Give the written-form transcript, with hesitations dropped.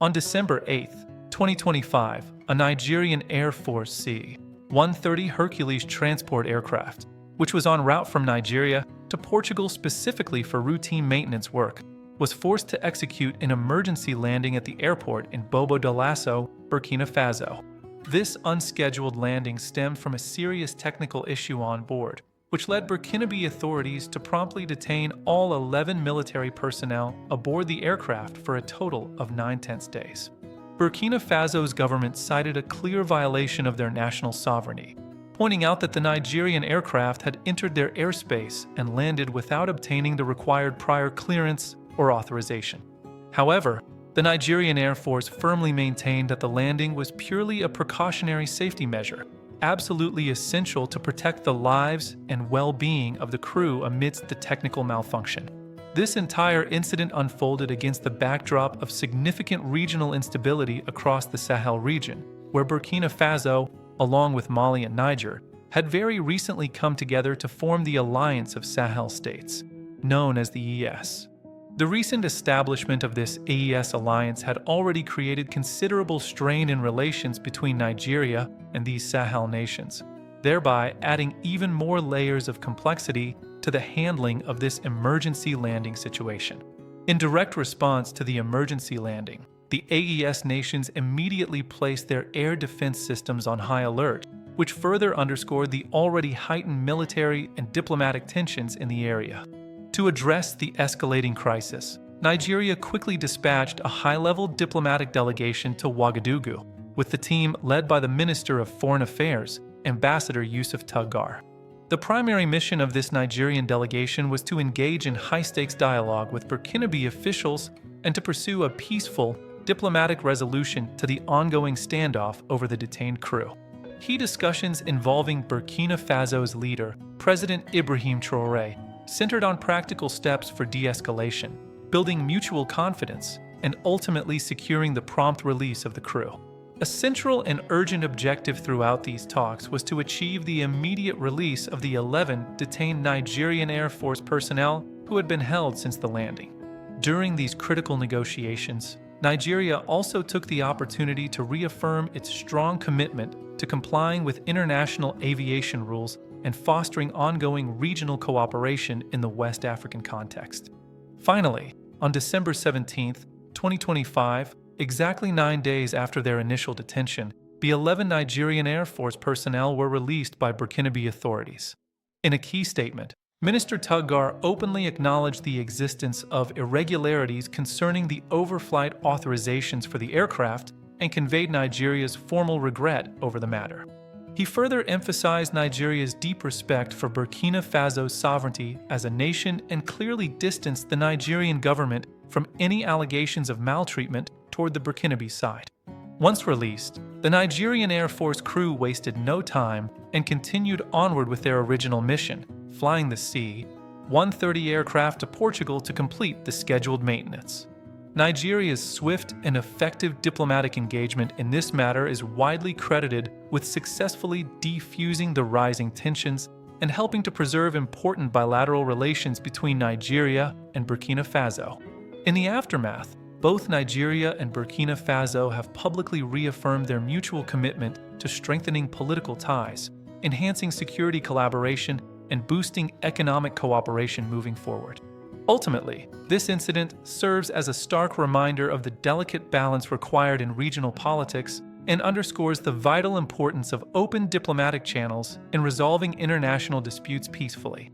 On December 8, 2025, a Nigerian Air Force C-130 Hercules transport aircraft, which was en route from Nigeria to Portugal specifically for routine maintenance work, was forced to execute an emergency landing at the airport in Bobo Dioulasso, Burkina Faso. This unscheduled landing stemmed from a serious technical issue on board, which led Burkinabe authorities to promptly detain all 11 military personnel aboard the aircraft for a total of 9 days. Burkina Faso's government cited a clear violation of their national sovereignty, pointing out that the Nigerian aircraft had entered their airspace and landed without obtaining the required prior clearance or authorization. However, the Nigerian Air Force firmly maintained that the landing was purely a precautionary safety measure, absolutely essential to protect the lives and well-being of the crew amidst the technical malfunction. This entire incident unfolded against the backdrop of significant regional instability across the Sahel region, where Burkina Faso, along with Mali and Niger, had very recently come together to form the Alliance of Sahel States, known as the ES. The recent establishment of this AES alliance had already created considerable strain in relations between Nigeria and these Sahel nations, thereby adding even more layers of complexity to the handling of this emergency landing situation. In direct response to the emergency landing, the AES nations immediately placed their air defense systems on high alert, which further underscored the already heightened military and diplomatic tensions in the area. To address the escalating crisis, Nigeria quickly dispatched a high-level diplomatic delegation to Ouagadougou, with the team led by the Minister of Foreign Affairs, Ambassador Yusuf Tuggar. The primary mission of this Nigerian delegation was to engage in high-stakes dialogue with Burkinabe officials and to pursue a peaceful, diplomatic resolution to the ongoing standoff over the detained crew. Key discussions involving Burkina Faso's leader, President Ibrahim Traoré, centered on practical steps for de-escalation, building mutual confidence, and ultimately securing the prompt release of the crew. A central and urgent objective throughout these talks was to achieve the immediate release of the 11 detained Nigerian Air Force personnel who had been held since the landing. During these critical negotiations, Nigeria also took the opportunity to reaffirm its strong commitment to complying with international aviation rules and fostering ongoing regional cooperation in the West African context. Finally, on December 17, 2025, exactly 9 days after their initial detention, the 11 Nigerian Air Force personnel were released by Burkinabe authorities. In a key statement, Minister Tuggar openly acknowledged the existence of irregularities concerning the overflight authorizations for the aircraft and conveyed Nigeria's formal regret over the matter. He further emphasized Nigeria's deep respect for Burkina Faso's sovereignty as a nation and clearly distanced the Nigerian government from any allegations of maltreatment toward the Burkinabe side. Once released, the Nigerian Air Force crew wasted no time and continued onward with their original mission, flying the C-130 aircraft to Portugal to complete the scheduled maintenance. Nigeria's swift and effective diplomatic engagement in this matter is widely credited with successfully defusing the rising tensions and helping to preserve important bilateral relations between Nigeria and Burkina Faso. In the aftermath, both Nigeria and Burkina Faso have publicly reaffirmed their mutual commitment to strengthening political ties, enhancing security collaboration, and boosting economic cooperation moving forward. Ultimately, this incident serves as a stark reminder of the delicate balance required in regional politics and underscores the vital importance of open diplomatic channels in resolving international disputes peacefully.